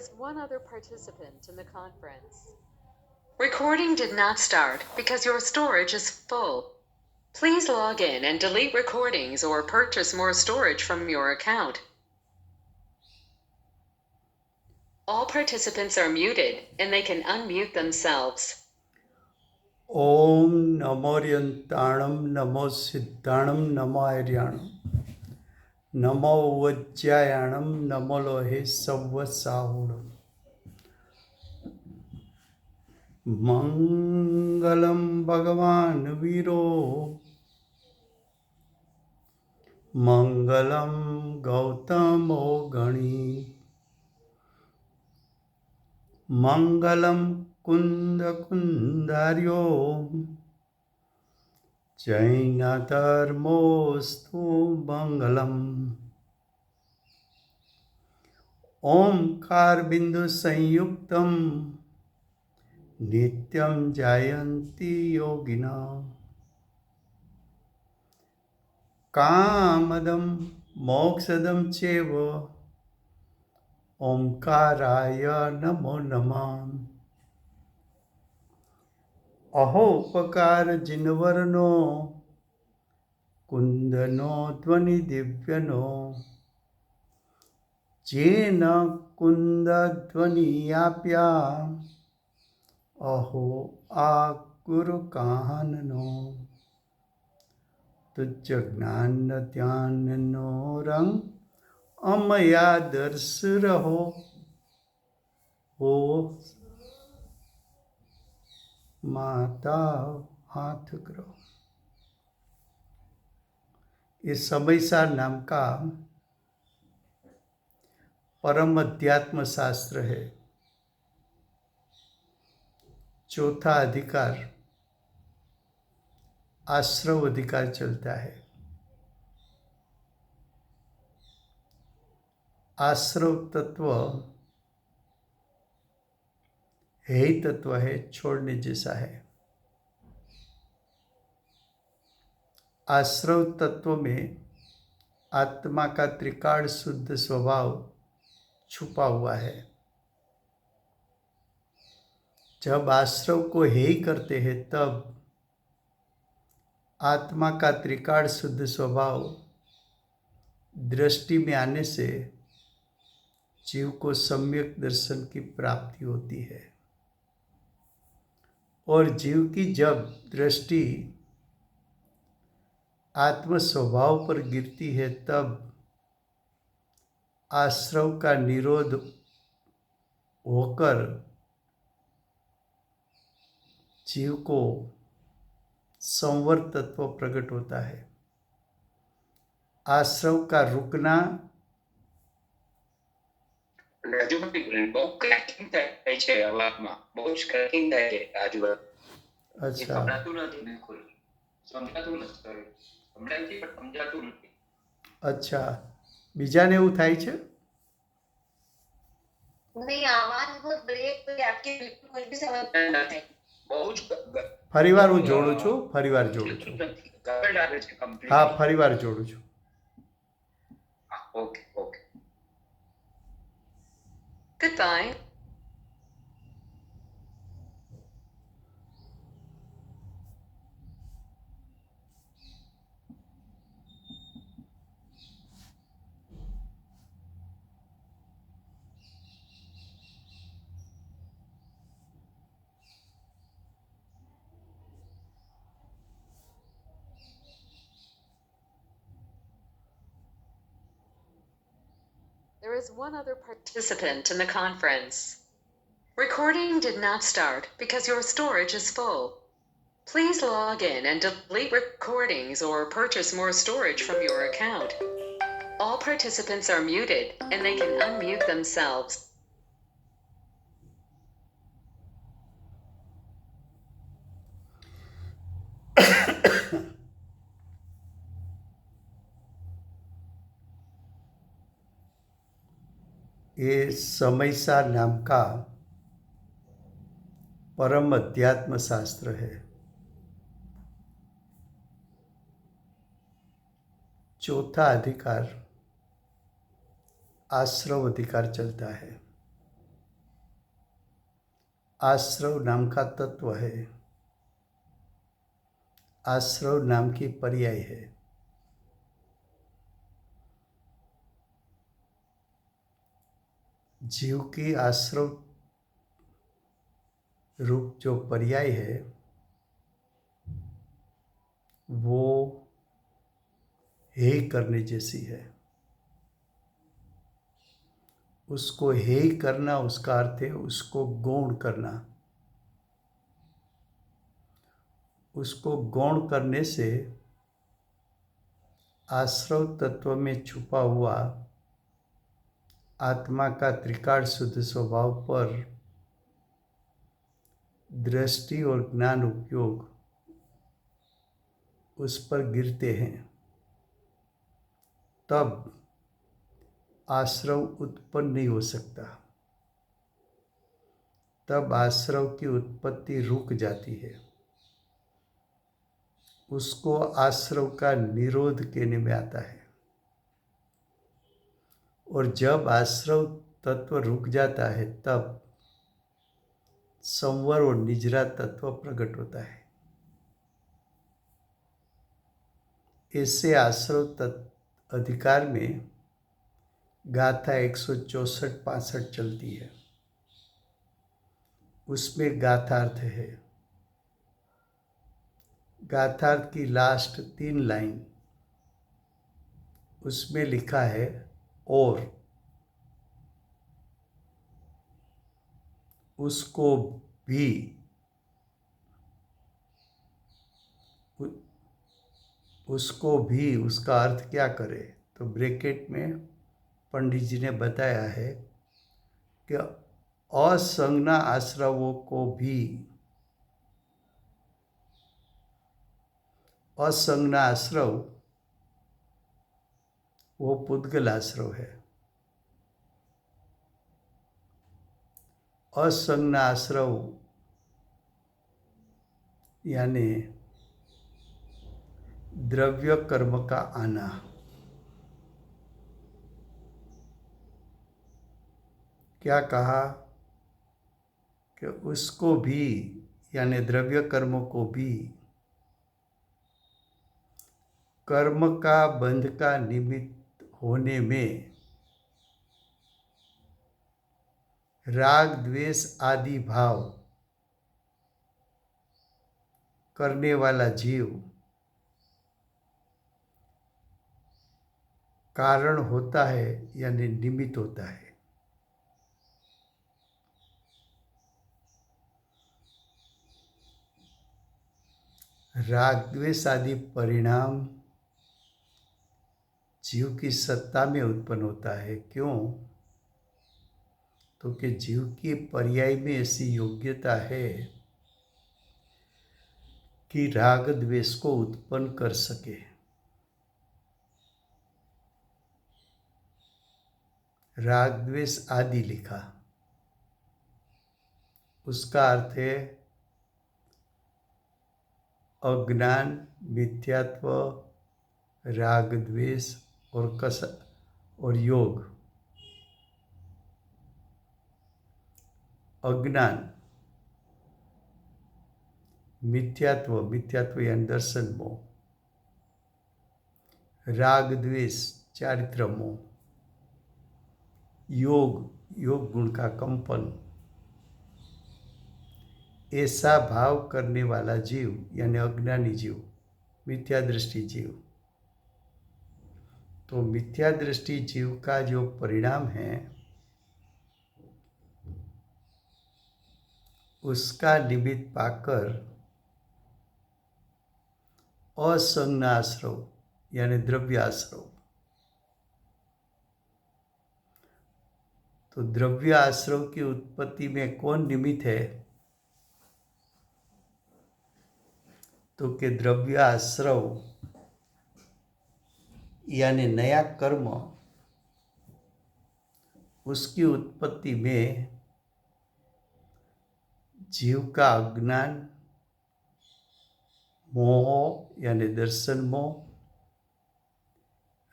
is one other participant in the conference. Recording did not start because your storage is full. Please log in and delete recordings or purchase more storage from your account. All participants are muted and they can unmute themselves. ओम नमोर्यन्ताणं नमो सिद्धाणं नमो आर्याणं नमो वज्रायाणं नमो लोहे सव्वसाहुणं मङ्गलं भगवान् वीरो मङ्गलं गौतमो गणी मङ्गलं कुन्दकुन्दार्यो जैनधर्मोऽस्तु मङ्गलम् ओंकार बिंदु संयुक्तम नित्यं जायन्ति योगिना कामदं मोक्षदं चैव ओंकाराय नमो नमः अहोपकार जिनवरनो कुंदनो ध्वनि दिव्यनो जेन कुंद ध्वनि आप्या अहो आ गुरु काहननो तुझ ज्ञान ध्यान नो रंग अमया दर्श रहो हो माता हाथ करो। इस समयसार नाम का परम अध्यात्म शास्त्र है। चौथा अधिकार आश्रव अधिकार चलता है। आश्रव तत्व हे तत्व है, छोड़ने जैसा है। आश्रव तत्व में आत्मा का त्रिकाल शुद्ध स्वभाव छुपा हुआ है। जब आश्रव को हे करते हैं तब आत्मा का त्रिकाल शुद्ध स्वभाव दृष्टि में आने से जीव को सम्यक दर्शन की प्राप्ति होती है। और जीव की जब दृष्टि आत्म स्वभाव पर गिरती है तब आश्रव का निरोध होकर जीव को संवर तत्व प्रकट होता है। आश्रव का रुकना अच्छा अच्छा બીજાને એવું થાય છે? ફરીવાર હું જોડું છું, હા ફરીવાર જોડું છું. Goodbye. There is one other participant in the conference. Recording did not start because your storage is full. Please log in and delete recordings or purchase more storage from your account. All participants are muted and they can unmute themselves. ये समयसार नाम का परम अध्यात्म शास्त्र है। चौथा अधिकार आश्रव अधिकार चलता है। आश्रव नाम का तत्व है, आश्रव नाम की पर्याय है। जीव की आश्रव रूप जो पर्याय है वो हे करने जैसी है। उसको हे करना, उसका अर्थ है उसको गौण करना। उसको गौण करने से आश्रव तत्व में छुपा हुआ आत्मा का त्रिकाल शुद्ध स्वभाव पर दृष्टि और ज्ञान उपयोग उस पर गिरते हैं, तब आश्रव उत्पन्न नहीं हो सकता। तब आश्रव की उत्पत्ति रुक जाती है। उसको आश्रव का निरोध कहने में आता है। और जब आश्रव तत्व रुक जाता है तब संवर और निजरा तत्व प्रकट होता है। ऐसे आश्रव तत्व अधिकार में गाथा 164-65 चलती है। उसमें गाथार्थ है। गाथार्थ की लास्ट 3 लाइन उसमें लिखा है और उसको भी उसका अर्थ क्या करे, तो ब्रैकेट में पंडित जी ने बताया है कि असंज्ञा आश्रवों को भी, असंज्ञा आश्रव वो पुद्गल आश्रव है। असंज्ञा आश्रव यानी द्रव्य कर्म का आना। क्या कहा कि उसको भी यानी द्रव्य कर्म को भी कर्म का बंध का निमित्त होने में राग द्वेष आदि भाव करने वाला जीव कारण होता है यानी निमित्त होता है। राग द्वेष आदि परिणाम जीव की सत्ता में उत्पन्न होता है। क्यों? तो कि जीव की पर्याय में ऐसी योग्यता है कि राग द्वेष को उत्पन्न कर सके। राग द्वेष आदि लिखा, उसका अर्थ है अज्ञान, मिथ्यात्व, राग द्वेष और योग। अज्ञान, मिथ्यात्व यानी दर्शन मोह, राग द्वेष चारित्र मोह, योग गुण का कंपन। ऐसा भाव करने वाला जीव यानी अज्ञानी जीव, मिथ्या दृष्टि जीव। तो मिथ्या दृष्टि जीव का जो परिणाम है उसका निमित्त पाकर असंज्ञा आश्रव यानी द्रव्य आश्रव। तो द्रव्य आश्रव की उत्पत्ति में कौन निमित्त है? तो कि द्रव्य आश्रव यानी नया कर्म, उसकी उत्पत्ति में जीव का अज्ञान, मोह यानी दर्शन मोह,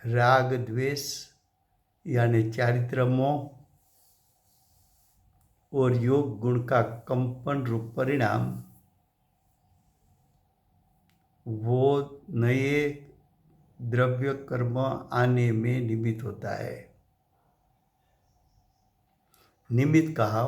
राग द्वेष यानी चारित्र मोह और योग गुण का कंपन रूप परिणाम वो नए द्रव्य कर्म आने में निमित्त होता है। निमित्त कहा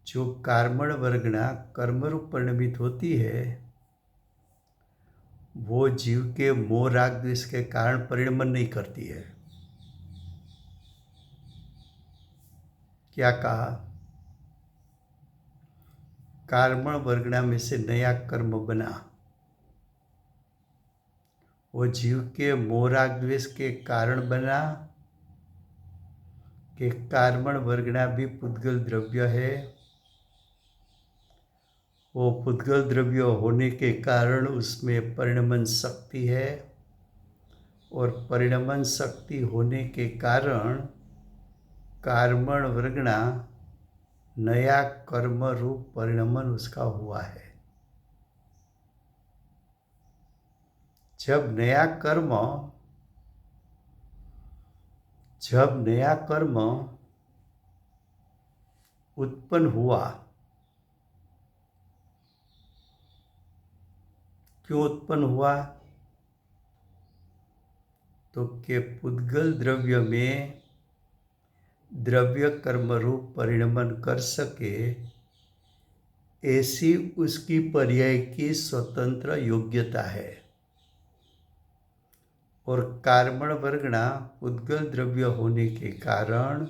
जो कर्मण वर्गना कर्म रूप परिणमित होती है वो जीव के मोह राग द्वेष के कारण परिणमन नहीं करती है। क्या कहा? कर्मण वर्गना में से नया कर्म बना वो जीव के मोह राग द्वेष के कारण बना कि कर्मण वर्गना भी पुद्गल द्रव्य है। वो पुद्गल द्रव्य होने के कारण उसमें परिणमन शक्ति है और परिणमन शक्ति होने के कारण कर्मण वर्गना नया कर्म रूप परिणमन उसका हुआ है। जब नया कर्म उत्पन्न हुआ, क्यों उत्पन्न हुआ? तो के पुद्गल द्रव्य में द्रव्य कर्म रूप परिणमन कर सके ऐसी उसकी पर्याय की स्वतंत्र योग्यता है। और कर्मण वर्गना पुद्गल द्रव्य होने के कारण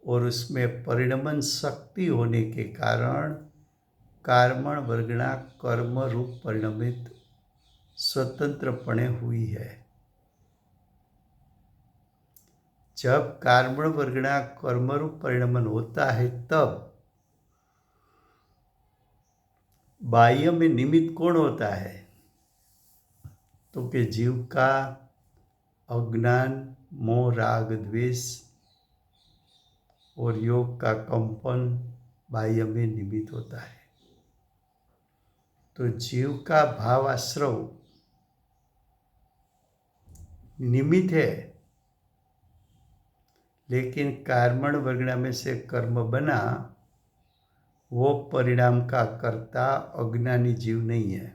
और उसमें परिणमन शक्ति होने के कारण कर्मण वर्गना कर्म रूप परिणमित स्वतंत्रपणे हुई है। जब कर्मण वर्गना कर्म रूप परिणमन होता है तब बाह्य में निमित्त कौन होता है? तो कि जीव का अज्ञान मोह राग द्वेष और योग का कंपन बाह्य में निमित्त होता है। तो जीव का भाव आश्रव निमित्त है, लेकिन कर्मण वर्गना में से कर्म बना वो परिणाम का कर्ता अज्ञानी जीव नहीं है।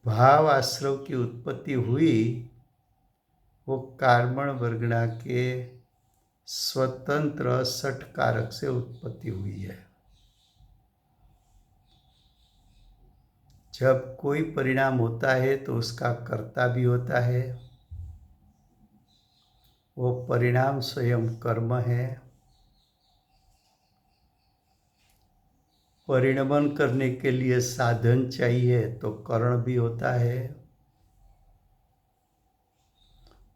भाव आश्रव की उत्पत्ति हुई वो कर्मण वर्गना के स्वतंत्र सठ कारक से उत्पत्ति हुई है। जब कोई परिणाम होता है तो उसका कर्ता भी होता है। वो परिणाम स्वयं कर्म है। परिणमन करने के लिए साधन चाहिए तो करण भी होता है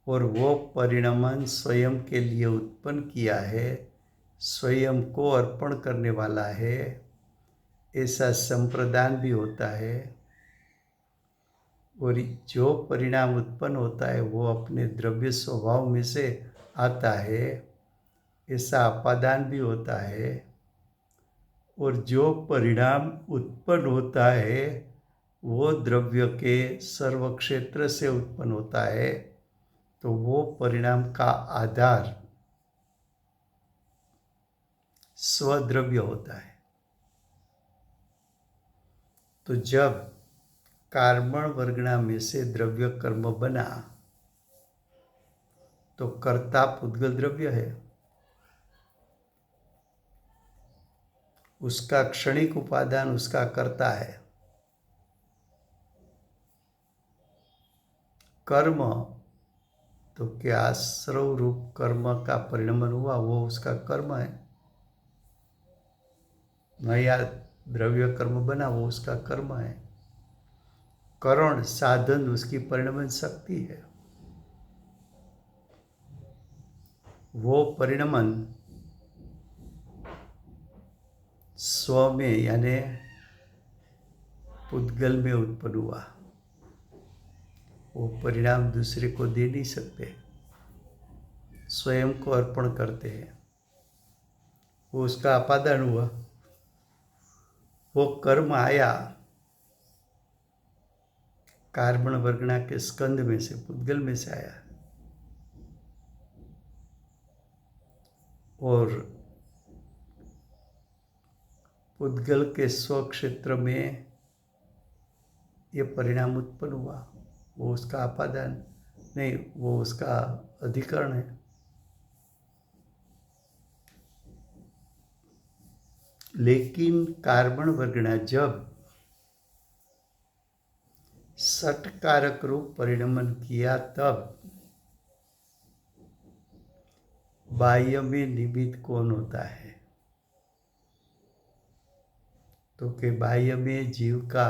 और वो परिणमन स्वयं के लिए उत्पन्न किया है, स्वयं को अर्पण करने वाला है, ऐसा संप्रदान भी होता है। और जो परिणाम उत्पन्न होता है वो अपने द्रव्य स्वभाव में से आता है, ऐसा अपादान भी होता है। और जो परिणाम उत्पन्न होता है वो द्रव्य के सर्व क्षेत्र से उत्पन्न होता है, तो वो परिणाम का आधार स्वद्रव्य होता है। तो जब कर्मण वर्गना में से द्रव्य कर्म बना तो कर्ता पुद्गल द्रव्य है। उसका क्षणिक उपादान उसका कर्ता है। कर्म तो क्या आश्रव रूप कर्म का परिणमन हुआ वो उसका कर्म है। नया द्रव्य कर्म बना वो उसका कर्म है। करण साधन उसकी परिणमन शक्ति है। वो परिणमन स्व में यानी पुद्गल में उत्पन्न हुआ। वो परिणाम दूसरे को दे नहीं सकते, स्वयं को अर्पण करते हैं। वो उसका अपादान हुआ। वो कर्म आया, कार्बन वर्गना के स्कंद में से, पुद्गल में से आया। और पुद्गल के स्वक्षेत्र में ये परिणाम उत्पन्न हुआ, वो उसका आपादान नहीं, वो उसका अधिकरण है। लेकिन कार्बन वर्गना जब षटकारक रूप परिणमन किया तब बाह्य में निमित्त कौन होता है? तो कि बाह्य में जीव का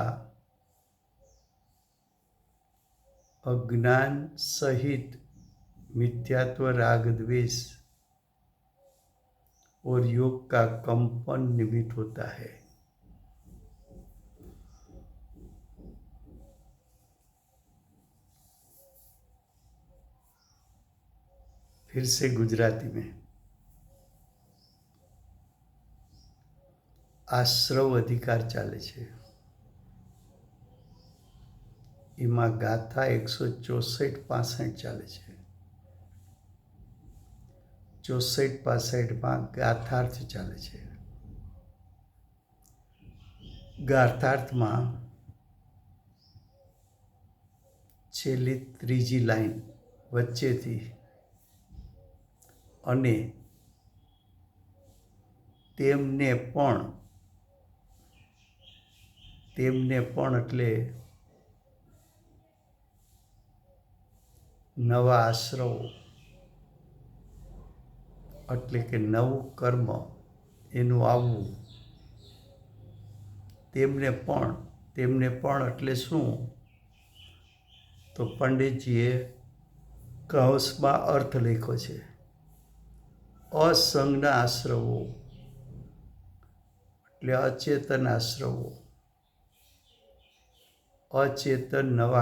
अज्ञान सहित मिथ्यात्व, राग, द्वेष और योग का कंपन निमित्त होता है। फिर से गुजराती में, આશ્રવ અધિકાર ચાલે છે, એમાં ગાથા 164-65 ચાલે છે। 64-65માં ગાથાર્થ ચાલે છે। ગાથાર્થમાં છેલ્લી ત્રીજી લાઈન વચ્ચેથી અને તેમને પણ એટલે નવા આશ્રવો, એટલે કે નવું કર્મ એનું આવવું, તેમને પણ એટલે શું? તો પંડિતજીએ કૌંસમાં અર્થ લખ્યો છે, અસંજ્ઞ આશ્રવો એટલે અચેતન આશ્રવો, અચેતન નવા